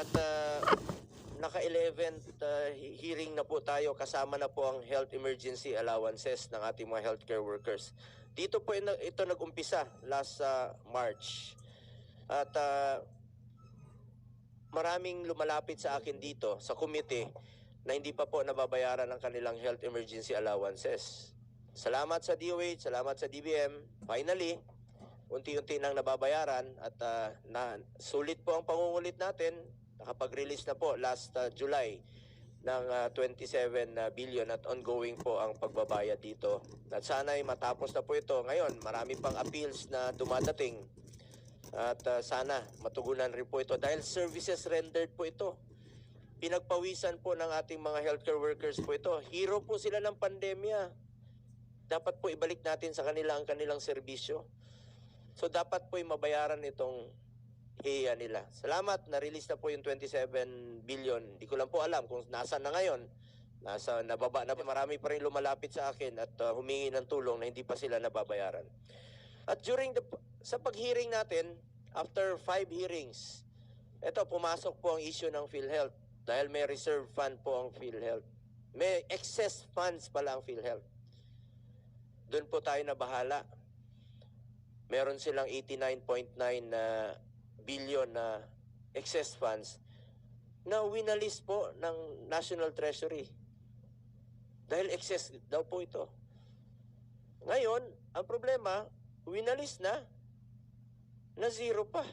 At naka-11th hearing na po tayo, kasama na po ang health emergency allowances ng ating mga healthcare workers. Dito po ito nag-umpisa last March. At maraming lumalapit sa akin dito sa committee na hindi pa po nababayaran ang kanilang health emergency allowances. Salamat sa DOH, salamat sa DBM. Finally, unti-unti nang nababayaran at sulit po ang pangungulit natin. Nakapag-release na po last July ng 27 billion at ongoing po ang pagbabayad dito. At sana'y matapos na po ito. Ngayon, marami pang appeals na dumadating. At sana matugunan rin po ito dahil services rendered po ito. Pinagpawisan po ng ating mga healthcare workers po ito. Hero po sila ng pandemya. Dapat po ibalik natin sa kanila ang kanilang serbisyo. So dapat po mabayaran itong HEA nila. Salamat, na-release na po yung 27 billion. Hindi ko lang po alam kung nasaan na ngayon. Nababa na, marami pa rin lumalapit sa akin at humingi ng tulong na hindi pa sila nababayaran. At sa pag-hearing natin, after 5 hearings, ito, pumasok po ang issue ng PhilHealth dahil may reserve fund po ang PhilHealth. May excess funds pala ang PhilHealth. Doon po tayo na bahala. Meron silang 89.9 billion na excess funds na winalis po ng National Treasury. Dahil excess daw po ito. Ngayon, ang problema, winalis na zero pa.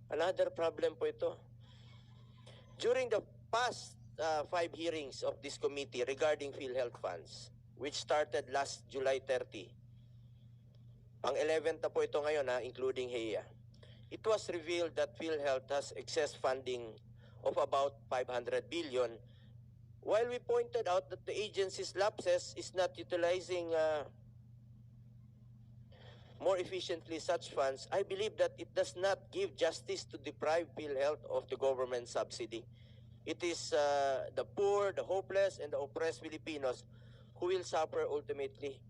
Another problem po ito. During the past 5 hearings of this committee regarding PhilHealth funds, which started last July 30, ang 11th na po ito ngayon, including HEA, it was revealed that PhilHealth has excess funding of about 500 billion, while we pointed out that the agency's lapses is not utilizing more efficiently such funds. I believe that it does not give justice to deprive PhilHealth of the government subsidy. It is the poor, the hopeless, and the oppressed Filipinos who will suffer ultimately.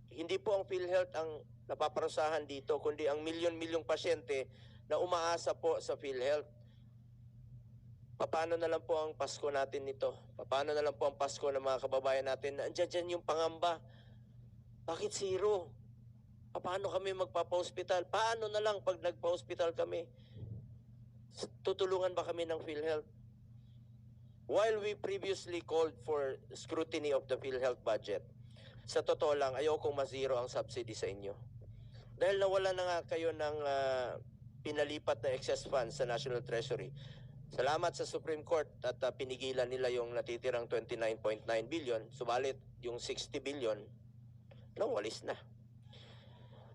Hindi po ang PhilHealth ang napaparusahan dito, kundi ang milyon-milyong pasyente na umaasa po sa PhilHealth. Paano na lang po ang Pasko natin nito? Paano na lang po ang Pasko ng mga kababayan natin? Andiyan yung pangamba. Bakit zero? Paano kami magpapa-hospital? Paano na lang pag nagpa-hospital kami? Tutulungan ba kami ng PhilHealth? While we previously called for scrutiny of the PhilHealth budget, sa totoo lang, ayokong ma-zero ang subsidy sa inyo. Dahil nawala na nga kayo ng pinalipat na excess funds sa National Treasury. Salamat sa Supreme Court at pinigilan nila yung natitirang 29.9 billion. Subalit yung 60 billion, nawalis na.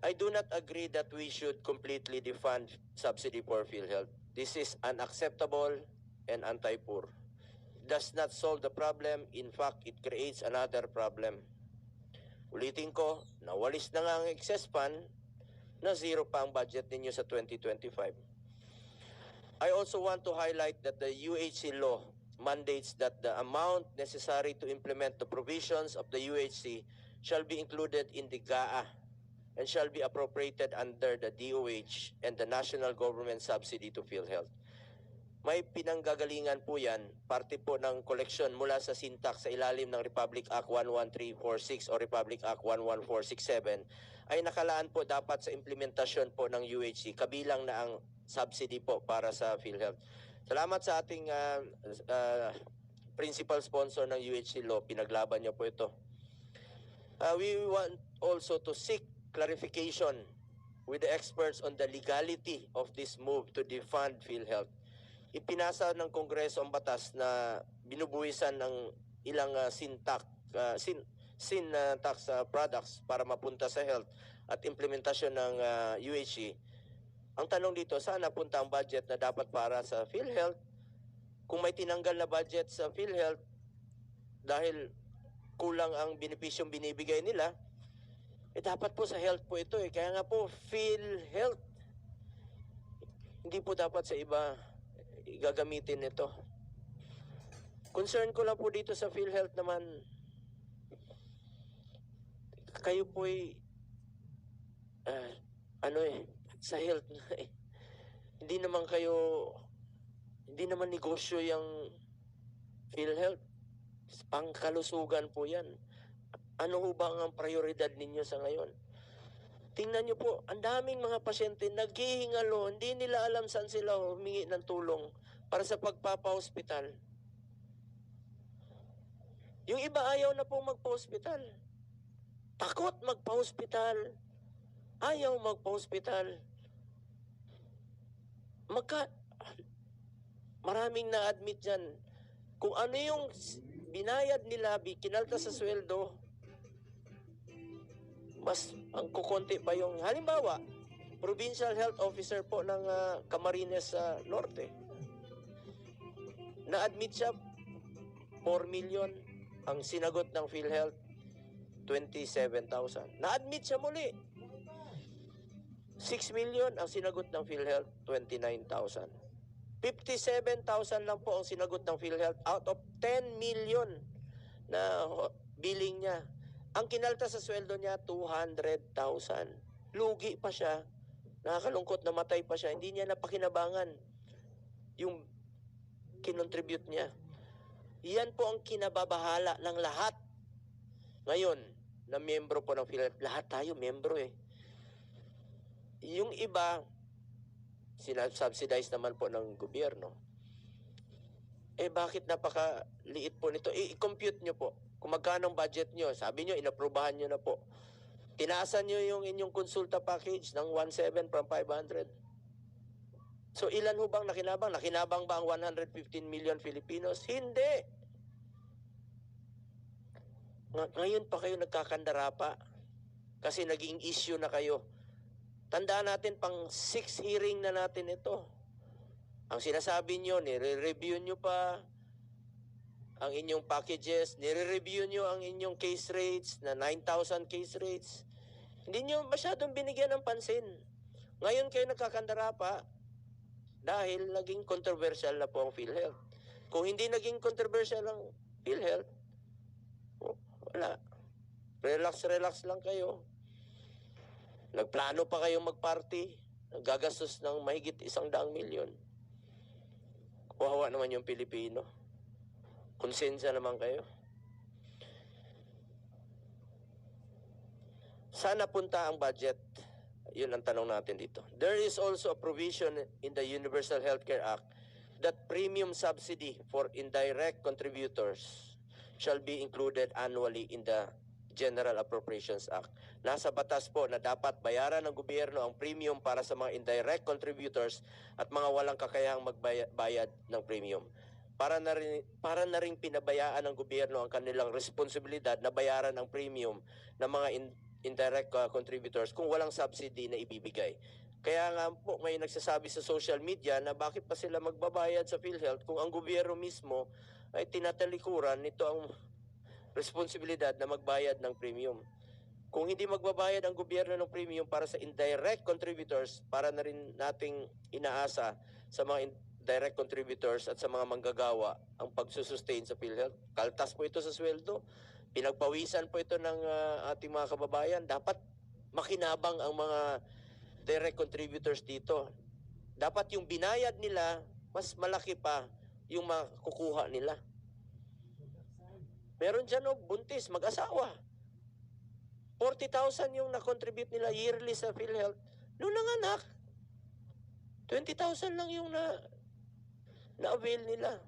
I do not agree that we should completely defund subsidy for PhilHealth. This is unacceptable and anti-poor. It does not solve the problem. In fact, it creates another problem. Ulitin ko, nawalis na nga ang excess fund, na zero pa ang budget ninyo sa 2025. I also want to highlight that the UHC law mandates that the amount necessary to implement the provisions of the UHC shall be included in the GAA and shall be appropriated under the DOH and the national government subsidy to PhilHealth. May pinanggagalingan po yan, parte po ng koleksyon mula sa Sintak sa ilalim ng Republic Act 11346 o Republic Act 11467 ay nakalaan po dapat sa implementasyon po ng UHC, kabilang na ang subsidy po para sa PhilHealth. Salamat sa ating principal sponsor ng UHC law, pinaglaban niyo po ito. We want also to seek clarification with the experts on the legality of this move to defund PhilHealth. Ipinasa ng Kongreso ang batas na binubuwisan ng ilang tax products para mapunta sa health at implementasyon ng UHC. Ang tanong dito, saan napunta ang budget na dapat para sa PhilHealth? Kung may tinanggal na budget sa PhilHealth dahil kulang ang benepisyong binibigay nila, dapat po sa health po ito . Kaya nga po, PhilHealth. Hindi po dapat sa iba gagamitin ito. Concern ko lang po dito sa PhilHealth naman, kayo po'y sa health na Hindi naman kayo Hindi naman negosyo yung PhilHealth. Pangkalusugan po yan. Ano ho ba ang prioridad ninyo sa ngayon? Tingnan nyo po, ang daming mga pasyente naghihingalo, hindi nila alam saan sila humingi ng tulong para sa pagpapa-hospital. Yung iba ayaw na pong magpa-hospital. Takot magpa-hospital. Ayaw magpa-hospital. Maraming na-admit dyan. Kung ano yung binayad nila, kinalta sa sweldo, mas ang kukonti pa yung, halimbawa, Provincial Health Officer po ng Camarines Norte. Na-admit siya, 4 million. Ang sinagot ng PhilHealth, 27,000. Na-admit siya muli. 6 million ang sinagot ng PhilHealth, 29,000. 57,000 lang po ang sinagot ng PhilHealth out of 10 million na billing niya. Ang kinalta sa sweldo niya, 200,000. Lugi pa siya. Nakakalungkot, namatay pa siya. Hindi niya napakinabangan yung kinontribute niya. Yan po ang kinababahala ng lahat. Ngayon, na miyembro po ng PhilHealth, lahat tayo miyembro eh. Yung iba, sinasubsidize naman po ng gobyerno. Bakit napakaliit po nito? I-compute nyo po. Kung magkano ang budget nyo, sabi nyo, inaprubahan nyo na po. Tinaasan nyo yung inyong konsulta package ng 1.7 from 500. So ilan ho bang nakinabang? Nakinabang ba ang 115 million Filipinos? Hindi. Ngayon pa kayo nagkakandara pa kasi naging issue na kayo. Tandaan natin, pang 6 hearing na natin ito. Ang sinasabi nyo, nire-review nyo pa ang inyong packages, nire-review nyo ang inyong case rates na 9,000 case rates. Hindi nyo masyadong binigyan ng pansin. Ngayon kayo nagkakandara pa dahil naging controversial na po ang PhilHealth. Kung hindi naging controversial ang PhilHealth, wala. Relax lang kayo. Nagplano pa kayong magparty, nagagastos ng mahigit 100 milyon. Kawawa naman yung Pilipino. Konsensya naman kayo. Saan napunta ang budget? Yun ang tanong natin dito. There is also a provision in the Universal Healthcare Act that premium subsidy for indirect contributors shall be included annually in the General Appropriations Act. Nasa batas po na dapat bayaran ng gobyerno ang premium para sa mga indirect contributors at mga walang kakayahang magbayad ng premium. Para na rin pinabayaan ng gobyerno ang kanilang responsibilidad na bayaran ang premium ng mga indirect contributors kung walang subsidy na ibibigay. Kaya nga po may nagsasabi sa social media na bakit pa sila magbabayad sa PhilHealth kung ang gobyerno mismo ay tinatalikuran nito ang responsibilidad na magbayad ng premium. Kung hindi magbabayad ang gobyerno ng premium para sa indirect contributors, para na rin nating inaasa sa mga direct contributors at sa mga manggagawa ang pagsusustain sa PhilHealth. Kaltas po ito sa sweldo. Pinagpawisan po ito ng ating mga kababayan. Dapat makinabang ang mga direct contributors dito. Dapat yung binayad nila, mas malaki pa yung makukuha nila. Meron dyan buntis, mag-asawa. 40,000 yung na-contribute nila yearly sa PhilHealth. Noong nanganak, 20,000 lang yung na-avail nila.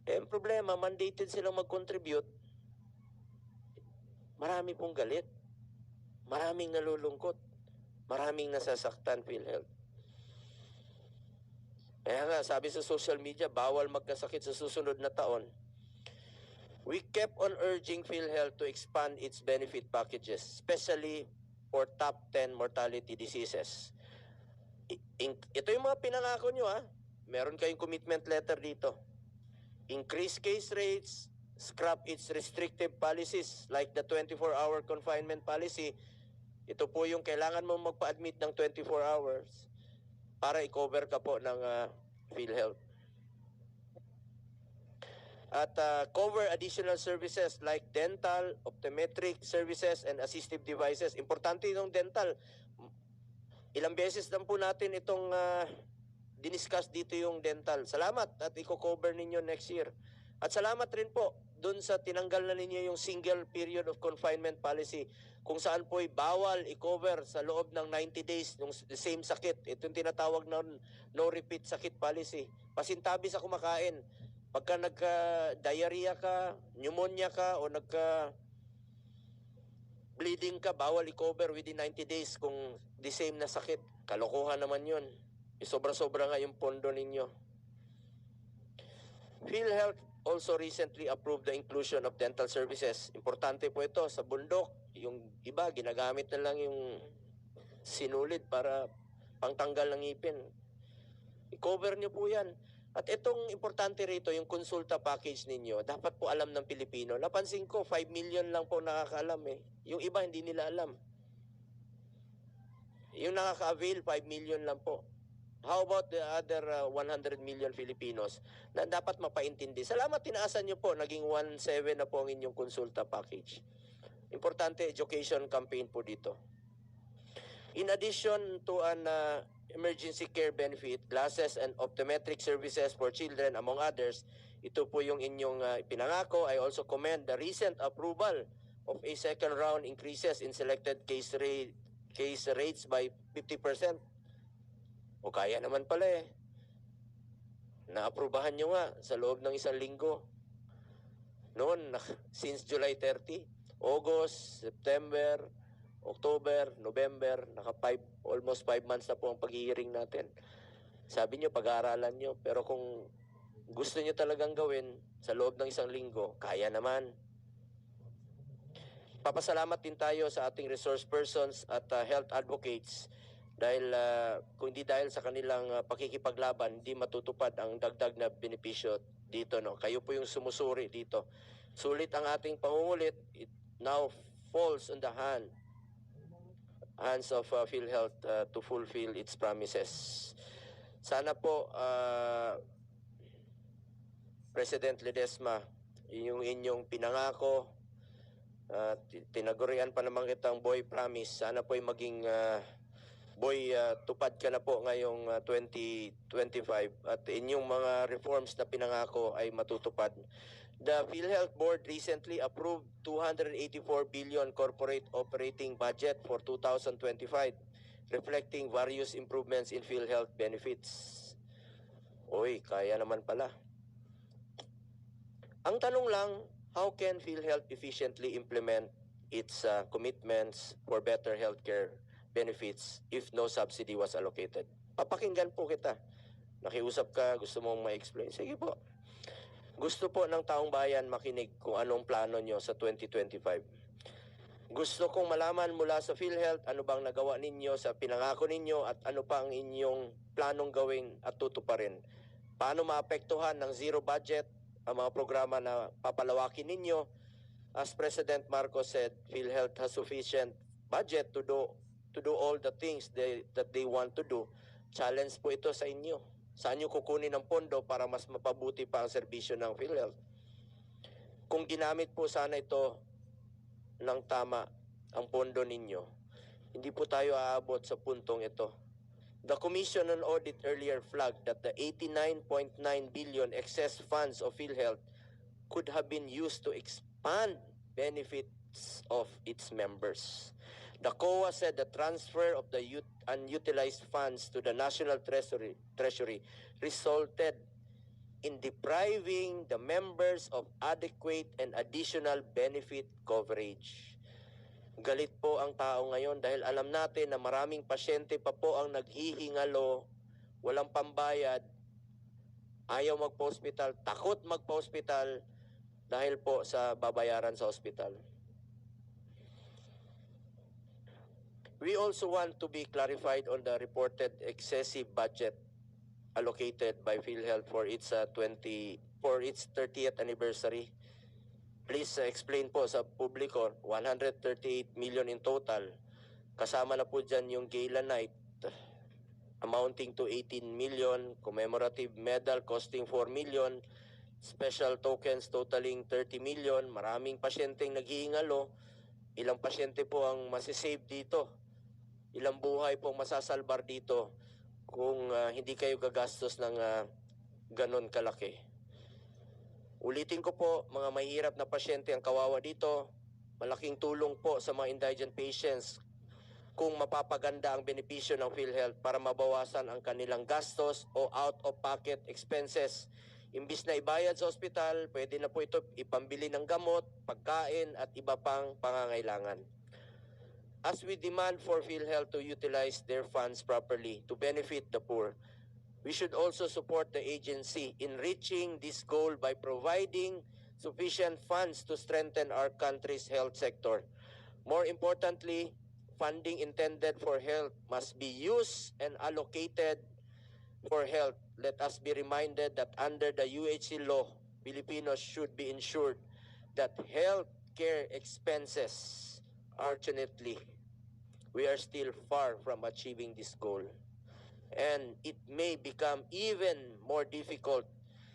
Ang problema, mandated silang mag-contribute. Marami pong galit. Maraming nalulungkot. Maraming nasasaktan PhilHealth. Kaya nga, sabi sa social media, bawal magkasakit sa susunod na taon. We kept on urging PhilHealth to expand its benefit packages, especially for top 10 mortality diseases. Ito yung mga pinangako nyo ha. Meron kayong commitment letter dito. Increase case rates, scrap its restrictive policies like the 24-hour confinement policy. Ito po yung kailangan mo magpa-admit ng 24 hours para i-cover ka po ng PhilHealth. At cover additional services like dental, optometric services, and assistive devices. Importante yung dental. Ilang beses lang po natin itong diniscuss dito yung dental. Salamat at i-cover ninyo next year. At salamat rin po dun sa tinanggal na ninyo yung single period of confinement policy kung saan po'y bawal i-cover sa loob ng 90 days yung same sakit. Ito yung tinatawag na no repeat sakit policy. Pasintabi sa kumakain. Pagka nagka-diarrhea ka, pneumonia ka, o nagka-bleeding ka, bawal i-cover within 90 days kung the same na sakit. Kalokohan naman yun. Sobra-sobra nga yung pondo ninyo. PhilHealth also recently approved the inclusion of dental services. Importante po ito sa bundok. Yung iba, ginagamit na lang yung sinulid para pangtanggal ng ngipin. I-cover nyo po yan. At itong importante rito, yung konsulta package ninyo, dapat po alam ng Pilipino. Napansin ko, 5 million lang po nakakaalam eh. Yung iba, hindi nila alam. Yung nakaka-avail, 5 million lang po. How about the other 100 million Filipinos na dapat mapaintindi? Salamat, tinaasan nyo po. Naging 1.7 na po ang inyong konsulta package. Importante, education campaign po dito. In addition to an emergency care benefit, glasses and optometric services for children, among others, ito po yung inyong pinangako. I also commend the recent approval of a second round increases in selected case rates by 50%. O kaya naman pala eh. Naaprubahan nyo nga sa loob ng 1 linggo. Noon, since July 30, August, September, October, November, almost 5 months na po ang pag-hearing natin. Sabi nyo, pag-aaralan nyo. Pero kung gusto nyo talagang gawin sa loob ng 1 linggo, kaya naman. Papasalamat din tayo sa ating resource persons at health advocates dahil kung hindi dahil sa kanilang pakikipaglaban, hindi matutupad ang dagdag na benepisyo dito. No? Kayo po yung sumusuri dito. Sulit ang ating pangungulit. It now falls on the hands of PhilHealth to fulfill its promises. Sana po, President Ledesma, yung inyong pinangako, tinagurian pa naman kitang boy promise. Sana po yung maging tupad ka na po ngayong 2025 at inyong mga reforms na pinangako ay matutupad. The PhilHealth Board recently approved 284 billion corporate operating budget for 2025, reflecting various improvements in PhilHealth benefits. Oy, kaya naman pala. Ang tanong lang, how can PhilHealth efficiently implement its commitments for better healthcare benefits if no subsidy was allocated? Papakinggan po kita. Nakiusap ka, gusto mong ma-explain. Sige po. Gusto po ng taong bayan makinig kung anong plano nyo sa 2025. Gusto kong malaman mula sa PhilHealth ano bang nagawa ninyo sa pinangako ninyo at ano pa ang inyong planong gawin at tutuparin. Paano maapektuhan ng zero budget ang mga programa na papalawakin ninyo. As President Marcos said, PhilHealth has sufficient budget to do all the things that they want to do. Challenge po ito sa inyo. Saan nyo kukunin ang pondo para mas mapabuti pa ang serbisyo ng PhilHealth? Kung ginamit po sana ito ng tama ang pondo ninyo, hindi po tayo aabot sa puntong ito. The Commission on Audit earlier flagged that the 89.9 billion excess funds of PhilHealth could have been used to expand benefits of its members. The COA said the transfer of the unutilized funds to the National Treasury resulted in depriving the members of adequate and additional benefit coverage. Galit po ang tao ngayon dahil alam natin na maraming pasyente pa po ang naghihingalo, walang pambayad, ayaw magpa-hospital, takot magpa-hospital dahil po sa babayaran sa hospital. We also want to be clarified on the reported excessive budget allocated by PhilHealth for its 30th anniversary. Please explain po sa publiko, 138 million in total. Kasama na po dyan yung gala night amounting to 18 million, commemorative medal costing 4 million, special tokens totaling 30 million, maraming pasyenteng naghihingalo, ilang pasyente po ang masisave dito, ilang buhay po masasalbar dito. kung hindi kayo gagastos ng ganon kalaki. Ulitin ko po, mga mahirap na pasyente ang kawawa dito. Malaking tulong po sa mga indigent patients kung mapapaganda ang benepisyo ng PhilHealth para mabawasan ang kanilang gastos o out-of-pocket expenses. Imbis na ibayad sa ospital, pwede na po ito ipambili ng gamot, pagkain at iba pang pangangailangan. As we demand for PhilHealth to utilize their funds properly to benefit the poor, we should also support the agency in reaching this goal by providing sufficient funds to strengthen our country's health sector. More importantly, funding intended for health must be used and allocated for health. Let us be reminded that under the UHC law, Filipinos should be ensured that health care expenses, fortunately, we are still far from achieving this goal. And it may become even more difficult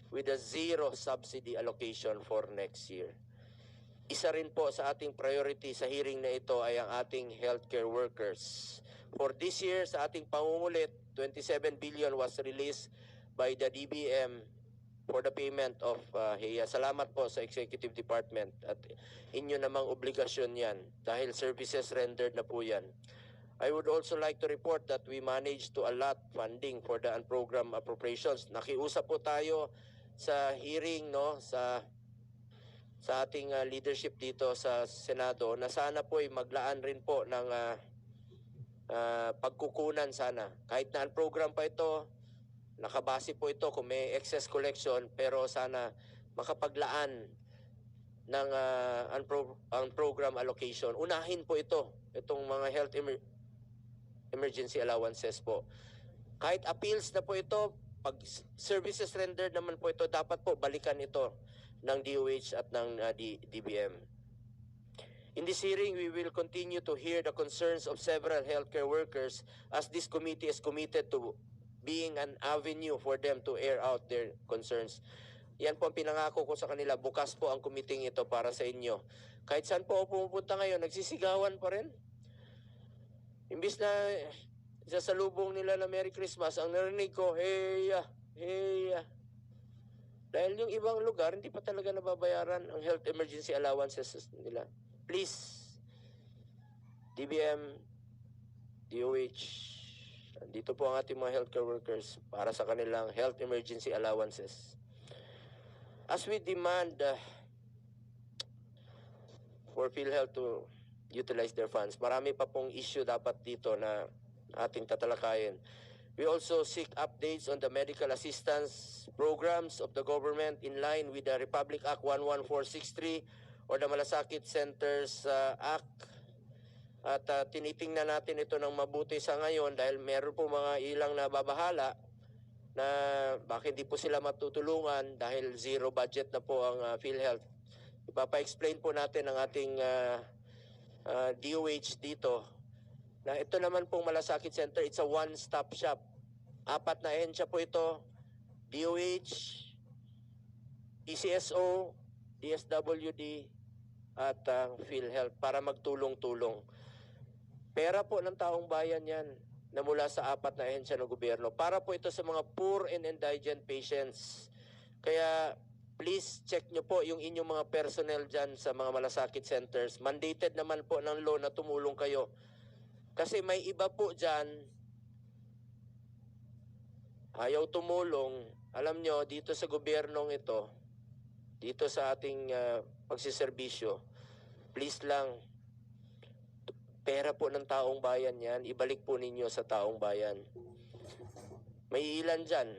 with a zero subsidy allocation for next year. Isa rin po sa ating priority sa hearing na ito ay ang ating healthcare workers. For this year, sa ating pangungulit, 27 billion was released by the DBM for the payment of HEA. Salamat po sa Executive Department at inyo namang obligasyon yan dahil services rendered na po yan. I would also like to report that we managed to allot funding for the unprogrammed appropriations. Nakiusap po tayo sa hearing sa ating leadership dito sa Senado na sana po ay maglaan rin po ng pagkukunan sana. Kahit na unprogrammed pa ito, nakabase po ito kung may excess collection, pero sana makapaglaan ng unprogrammed allocation. Unahin po itong mga health emergency allowances po. Kahit appeals na po ito, pag services rendered naman po ito, dapat po balikan ito ng DOH at ng DBM. In this hearing, we will continue to hear the concerns of several healthcare workers as this committee is committed to being an avenue for them to air out their concerns. Yan po ang pinangako ko sa kanila. Bukas po ang committee ito para sa inyo. Kahit saan po pumupunta ngayon, nagsisigawan pa rin. Imbis na sasalubong nila na Merry Christmas, ang narinig ko, heya, heya. Dahil yung ibang lugar, hindi pa talaga nababayaran ang health emergency allowances nila. Please, DBM, DOH, dito po ang ating mga healthcare workers para sa kanilang health emergency allowances. As we demand for PhilHealth to utilize their funds, marami pa pong issue dapat dito na ating tatalakayin. We also seek updates on the medical assistance programs of the government in line with the Republic Act 11463 or the Malasakit Centers Act. At tinitingnan natin ito ng mabuti sa ngayon dahil meron po mga ilang nababahala na bakit hindi po sila matutulungan dahil zero budget na po ang PhilHealth. Ipapa-explain po natin ang ating DOH dito na ito naman pong Malasakit Center, it's a one-stop shop. 4 na ahensya po ito, DOH, ECSO, DSWD, at PhilHealth para magtulong-tulong. Pera po ng taong bayan yan na mula sa 4 na ahensya ng gobyerno. Para po ito sa mga poor and indigent patients. Kaya please check nyo po yung inyong mga personnel dyan sa mga malasakit centers. Mandated naman po ng law na tumulong kayo. Kasi may iba po dyan, ayaw tumulong. Alam nyo, dito sa gobyernong ito, dito sa ating pagsiservisyo, please lang, pera po ng taong bayan yan, ibalik po ninyo sa taong bayan. May ilan dyan.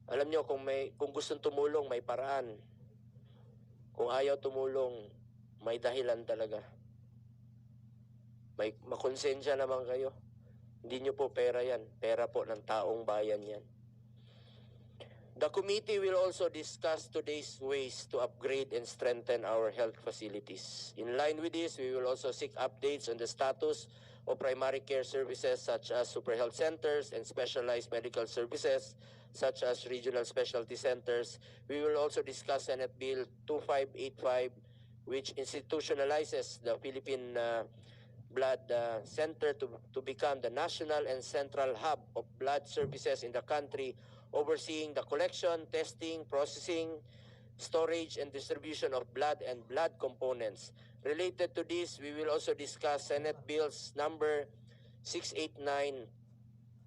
Alam nyo, kung gustong tumulong, may paraan. Kung ayaw tumulong, may dahilan talaga. May makonsensya naman kayo. Hindi nyo po pera yan. Pera po ng taong bayan yan. The committee will also discuss today's ways to upgrade and strengthen our health facilities. In line with this, we will also seek updates on the status of primary care services such as super health centers and specialized medical services such as regional specialty centers. We will also discuss Senate Bill 2585, which institutionalizes the Philippine Blood Center to become the national and central hub of blood services in the country, overseeing the collection, testing, processing, storage, and distribution of blood and blood components. Related to this, we will also discuss Senate Bills number 689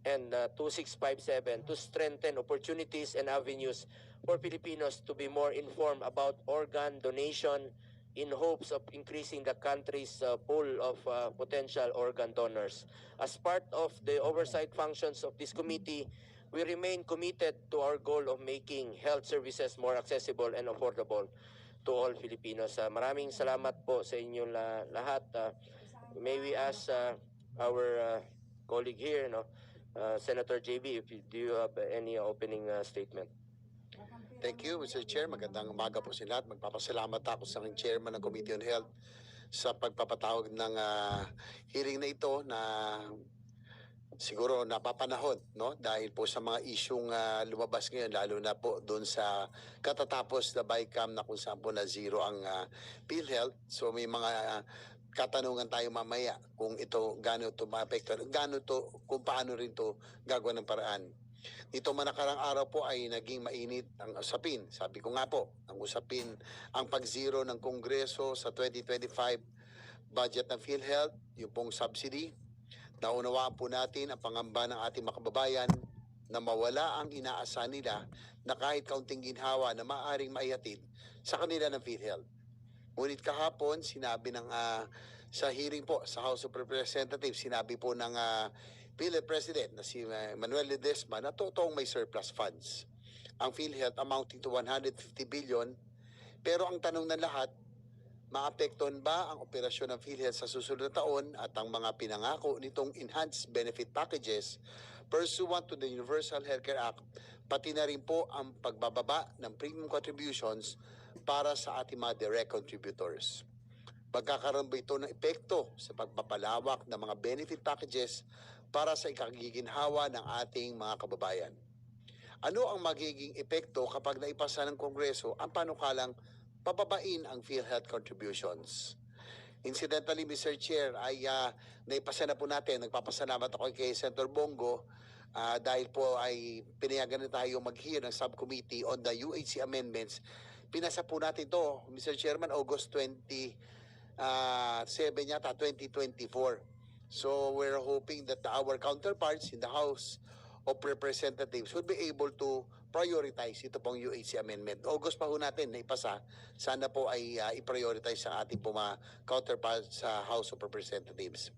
and 2657 to strengthen opportunities and avenues for Filipinos to be more informed about organ donation in hopes of increasing the country's pool of potential organ donors. As part of the oversight functions of this committee, we remain committed to our goal of making health services more accessible and affordable to all Filipinos. Maraming salamat po sa inyong lahat. May we ask our colleague here, Senator JB, do you have any opening statement? Thank you, Mr. Chair. Magandang umaga po sa lahat. Magpapasalamat ako sa aking chairman ng Committee on Health sa pagpapatawag ng hearing na ito na siguro napapanahon, no? Dahil po sa mga isyung lumabas ngayon, lalo na po doon sa katatapos na BICAM na kung saan po na zero ang PhilHealth. So may mga katanungan tayo mamaya kung ito gaano ito maapektuhan, kung paano rin ito gagawa ng paraan. Dito man nakarang araw po ay naging mainit ang usapin. Sabi ko nga po, ang usapin ang pag-zero ng Kongreso sa 2025 budget ng PhilHealth, yung pong subsidy. Naunawaan po natin ang pangamba ng ating mga kababayan na mawala ang inaasahan nila na kahit kaunting ginhawa na maaaring maihatid sa kanila ng PhilHealth. Ngunit kahapon, sinabi ng sa hearing po sa House of Representatives, sinabi po ng PhilHealth President na si Manuel Ledesma na totoong may surplus funds. Ang PhilHealth amounting to 150 billion, pero ang tanong ng lahat, maapektuhan ba ang operasyon ng PhilHealth sa susunod na taon at ang mga pinangako nitong enhanced benefit packages pursuant to the Universal Healthcare Act, pati na rin po ang pagbababa ng premium contributions para sa ating mga direct contributors. Magkakaroon ba ito ng epekto sa pagpapalawak ng mga benefit packages para sa ikagiginhawa ng ating mga kababayan? Ano ang magiging epekto kapag naipasa ng Kongreso ang panukalang pababain ang PhilHealth contributions? Incidentally, Mr. Chair, ay naipasa na po natin. Nagpapasalamat ako kay Senator Bongo dahil po ay pinayagan na tayo mag-hear ng subcommittee on the UHC amendments. Pinasa po natin to, Mr. Chairman, August 27 yata, 2024. So we're hoping that our counterparts in the House of Representatives would be able to prioritize ito pong UHC amendment. August pa ho natin na ipasa. Sana po ay i-prioritize sa ating po mga counterparts sa House of Representatives.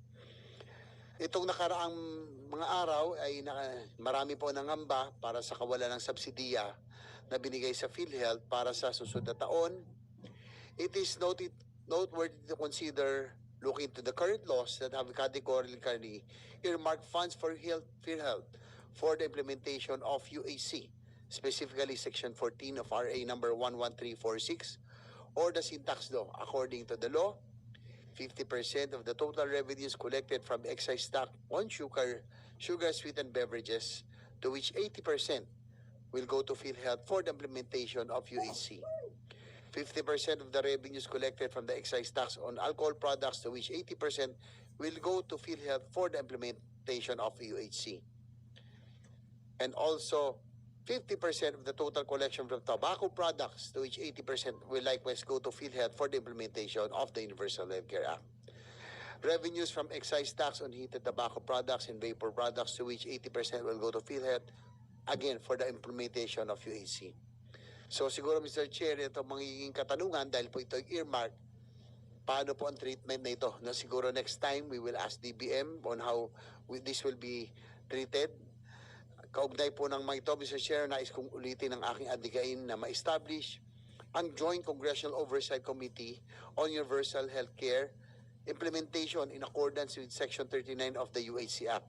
Itong nakaraang mga araw ay marami po nangamba para sa kawalan ng subsidiya na binigay sa PhilHealth para sa susunod na taon. It is noteworthy to consider looking to the current laws that have categorically earmarked funds for PhilHealth for the implementation of UHC, specifically Section 14 of RA number 11346 or the syntax law. According to the law, 50% of the total revenues collected from excise tax on sugar sweetened beverages, to which 80% will go to PhilHealth for the implementation of UHC. 50% of the revenues collected from the excise tax on alcohol products, to which 80% will go to PhilHealth for the implementation of UHC. And also, 50% of the total collection from tobacco products, to which 80% will likewise go to PhilHealth for the implementation of the Universal Healthcare Act. Revenues from excise tax on heated tobacco products and vapor products, to which 80% will go to PhilHealth, again for the implementation of UHC. So siguro, Mr. Chair, ito magiging katanungan dahil po ito earmark. Paano po ang treatment na ito? Na siguro next time we will ask DBM on how this will be treated. Kaugnay po ng mga ito, Mr. Chair, nais kong ulitin ang aking adikain na ma-establish ang Joint Congressional Oversight Committee on Universal Healthcare Implementation in accordance with Section 39 of the UHC Act.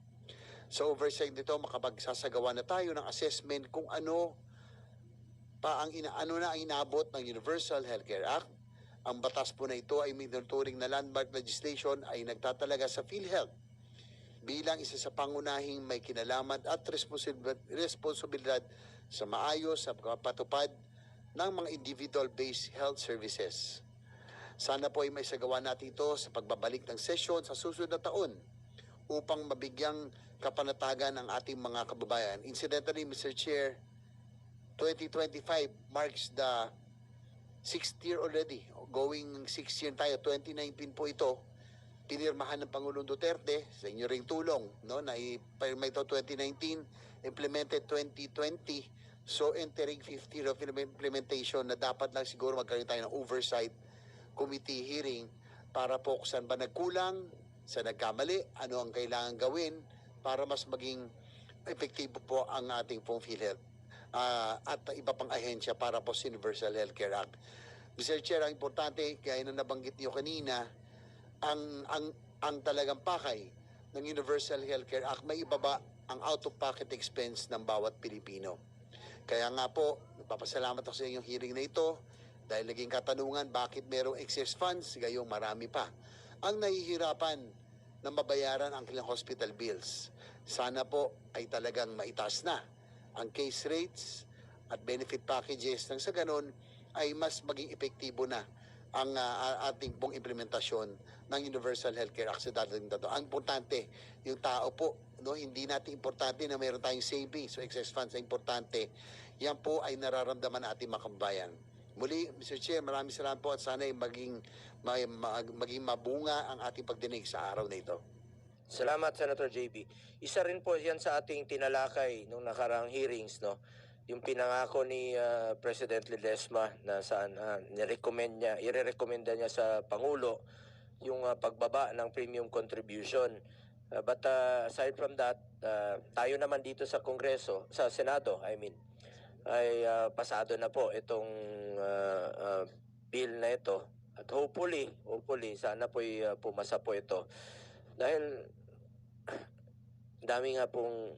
So oversight nito, makapagsasagawa na tayo ng assessment kung ano na ang inabot ng Universal Healthcare Act. Ang batas po na ito ay minuturing na landmark legislation ay nagtatalaga sa PhilHealth bilang isa sa pangunahing may kinalaman at responsibilidad sa maayos sa patupad ng mga individual-based health services. Sana po ay may sagawa natin ito sa pagbabalik ng sesyon sa susunod na taon upang mabigyang kapanatagan ang ating mga kababayan. Incidentally, Mr. Chair, 2025 marks the 6th year already. Going 6th year tayo. 2019 po ito. Pinirmahan ng Pangulong Duterte sa inyo ring tulong, no? Na ipirma ito 2019, implemented 2020. So entering 5th year of implementation na dapat lang siguro magkaroon tayo ng oversight committee hearing para po kung saan ba nagkulang, sa nagkamali, ano ang kailangan gawin para mas maging epektibo po ang ating pong PhilHealth at iba pang ahensya para po sa Universal Healthcare Act. Mr. Chair, ang importante, kaya na nabanggit niyo kanina, ang talagang pakay ng Universal Healthcare Act, may ibaba ang out-of-pocket expense ng bawat Pilipino. Kaya nga po, nagpapasalamat ako sa inyong hearing na ito dahil naging katanungan bakit merong excess funds, gayong marami pa ang nahihirapan na mabayaran ang kanilang hospital bills. Sana po ay talagang maitaas na ang case rates at benefit packages nang sa ganon ay mas maging epektibo na ang ating pong implementasyon ng Universal Healthcare Act sa dadating taon. Ang importante, yung tao po, no, hindi natin importante na mayroon tayong savings, so excess funds na importante. Yan po ay nararamdaman natin mga kababayan. Muli, Mr. Chair, maraming salamat po at sana ay maging mabunga ang ating pagdinig sa araw na ito. Salamat, Senator JB. Isa rin po yan sa ating tinalakay nung nakaraang hearings, no? Yung pinangako ni President Ledesma na saan i-recommenda niya sa Pangulo yung pagbaba ng premium contribution. But aside from that, tayo naman dito sa Kongreso, sa Senado, ay pasado na po itong bill na ito. At hopefully, sana po'y pumasa po ito. Dahil dami nga pong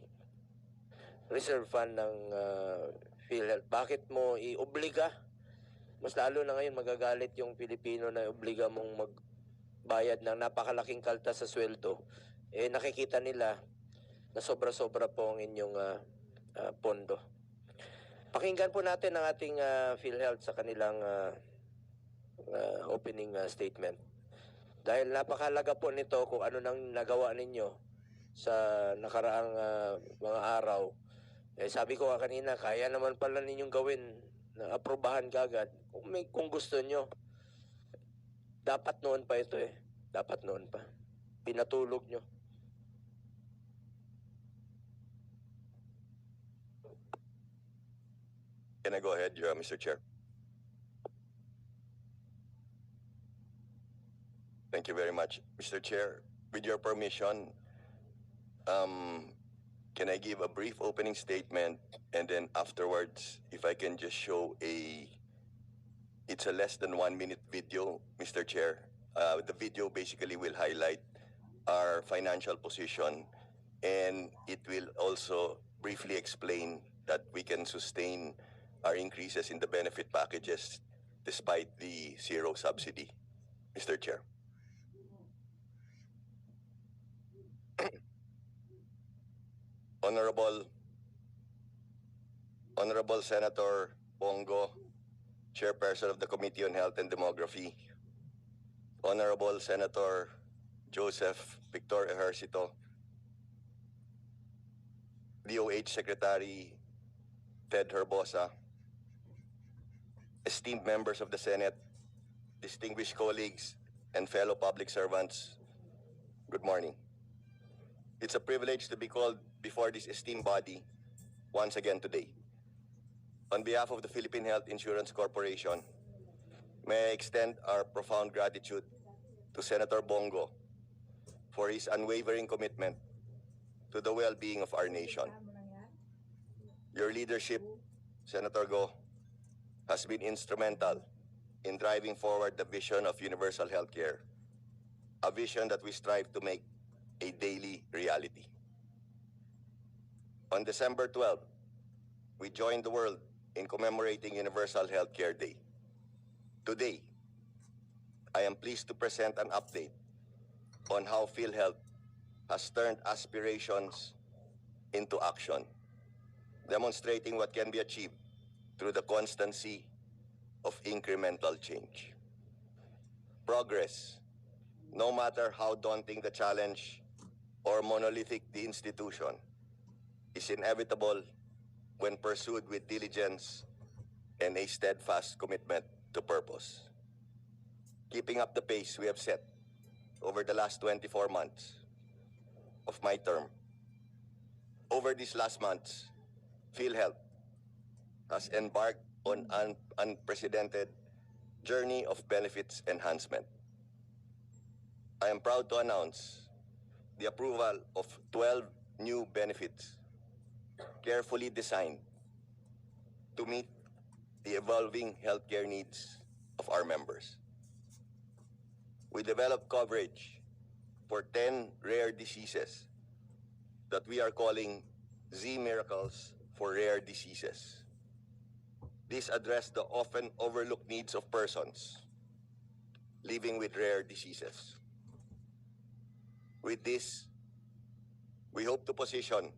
reserve fund ng PhilHealth. Bakit mo i-obliga? Mas lalo na ngayon magagalit yung Pilipino na obliga mong magbayad ng napakalaking kalta sa sweldo. Nakikita nila na sobra-sobra po ang inyong pondo. Pakinggan po natin ang ating PhilHealth sa kanilang opening statement. Dahil napakalaga po nito kung ano nang nagawa ninyo sa nakaraang mga araw. Sabi ko kanina, kaya naman pala ninyong gawin na aprobahan kagad kung gusto nyo. Dapat noon pa ito Dapat noon pa. Pinatulog nyo. Can I go ahead, Mr. Chair? Thank you very much. Mr. Chair, with your permission, can I give a brief opening statement and then afterwards, if I can just show it's a less than 1 minute video, Mr. Chair. The video basically will highlight our financial position and it will also briefly explain that we can sustain our increases in the benefit packages despite the zero subsidy, Mr. Chair. Honorable Senator Bongo, Chairperson of the Committee on Health and Demography, Honorable Senator Joseph Victor Ejercito, DOH Secretary Ted Herbosa, esteemed members of the Senate, distinguished colleagues, and fellow public servants, good morning. It's a privilege to be called before this esteemed body once again today. On behalf of the Philippine Health Insurance Corporation, may I extend our profound gratitude to Senator Bongo for his unwavering commitment to the well-being of our nation. Your leadership, Senator Go, has been instrumental in driving forward the vision of universal healthcare, a vision that we strive to make a daily reality. On December 12, we joined the world in commemorating Universal Healthcare Day. Today, I am pleased to present an update on how PhilHealth has turned aspirations into action, demonstrating what can be achieved through the constancy of incremental change. Progress, no matter how daunting the challenge or monolithic the institution, is inevitable when pursued with diligence and a steadfast commitment to purpose. Keeping up the pace we have set over the last 24 months of my term. Over these last months, PhilHealth has embarked on an unprecedented journey of benefits enhancement. I am proud to announce the approval of 12 new benefits carefully designed to meet the evolving healthcare needs of our members. We developed coverage for 10 rare diseases that we are calling Z Miracles for Rare Diseases. These address the often overlooked needs of persons living with rare diseases. With this, we hope to position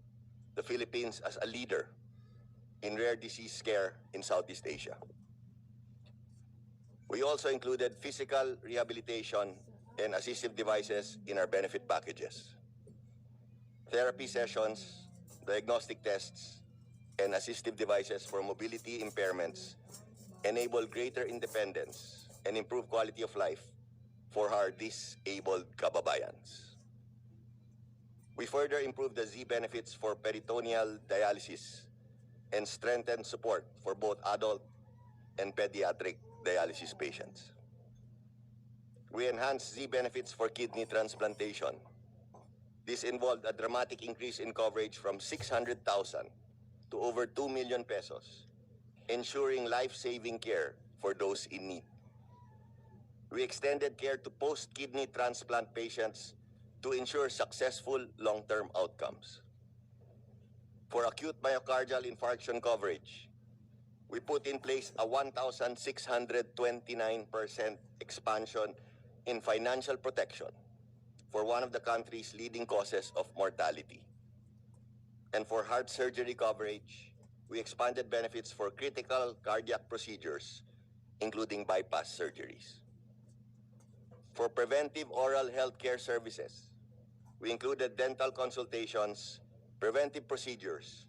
the Philippines as a leader in rare disease care in Southeast Asia. We also included physical rehabilitation and assistive devices in our benefit packages. Therapy sessions, diagnostic tests, and assistive devices for mobility impairments enable greater independence and improve quality of life for our disabled kababayans. We further improved the Z benefits for peritoneal dialysis and strengthened support for both adult and pediatric dialysis patients. We enhanced Z benefits for kidney transplantation. This involved a dramatic increase in coverage from 600,000 to over 2 million pesos, ensuring life-saving care for those in need. We extended care to post-kidney transplant patients to ensure successful long-term outcomes. For acute myocardial infarction coverage, we put in place a 1,629% expansion in financial protection for one of the country's leading causes of mortality. And for heart surgery coverage, we expanded benefits for critical cardiac procedures, including bypass surgeries. For preventive oral health care services, we included dental consultations, preventive procedures,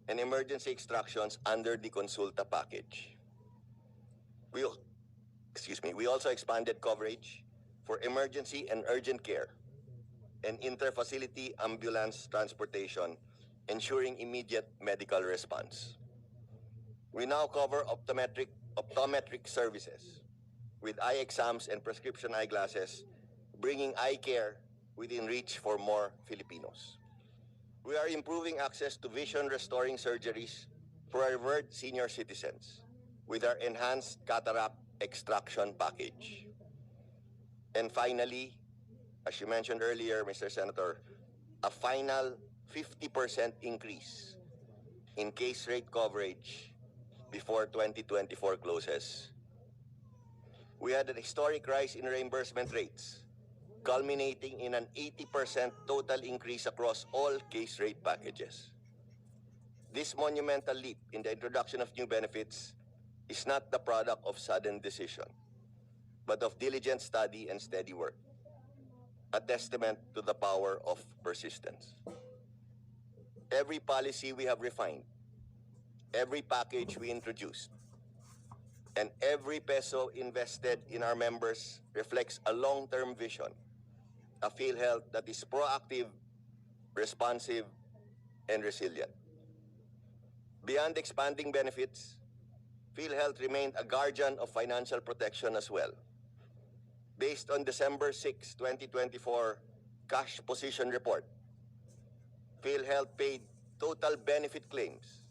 and emergency extractions under the Consulta package. We also expanded coverage for emergency and urgent care and inter-facility ambulance transportation, ensuring immediate medical response. We now cover optometric services with eye exams and prescription eyeglasses, bringing eye care within reach for more Filipinos. We are improving access to vision-restoring surgeries for our revered senior citizens with our enhanced cataract extraction package. And finally, as you mentioned earlier, Mr. Senator, a final 50% increase in case rate coverage before 2024 closes. We had a historic rise in reimbursement rates, culminating in an 80% total increase across all case rate packages. This monumental leap in the introduction of new benefits is not the product of sudden decision, but of diligent study and steady work, a testament to the power of persistence. Every policy we have refined, every package we introduced, and every peso invested in our members reflects a long-term vision, a PhilHealth that is proactive, responsive, and resilient. Beyond expanding benefits, PhilHealth remained a guardian of financial protection as well. Based on December 6, 2024 cash position report, PhilHealth paid total benefit claims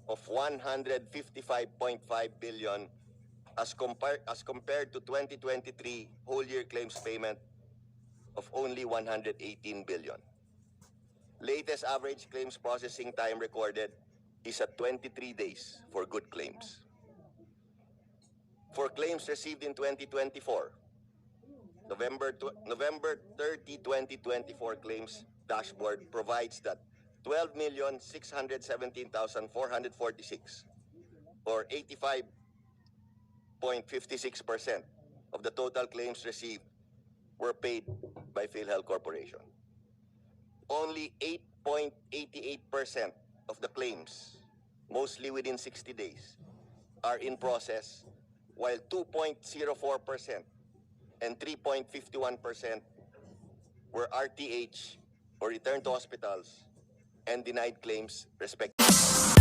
of 155.5 billion as compared to 2023 whole year claims payment of only 118 billion. Latest average claims processing time recorded is at 23 days for good claims. For claims received in 2024, November 30, 2024 claims dashboard provides that 12,617,446 or 85.56% of the total claims received were paid by PhilHealth Corporation. Only 8.88% of the claims, mostly within 60 days, are in process, while 2.04% and 3.51% were RTH or returned to hospitals and denied claims respectively.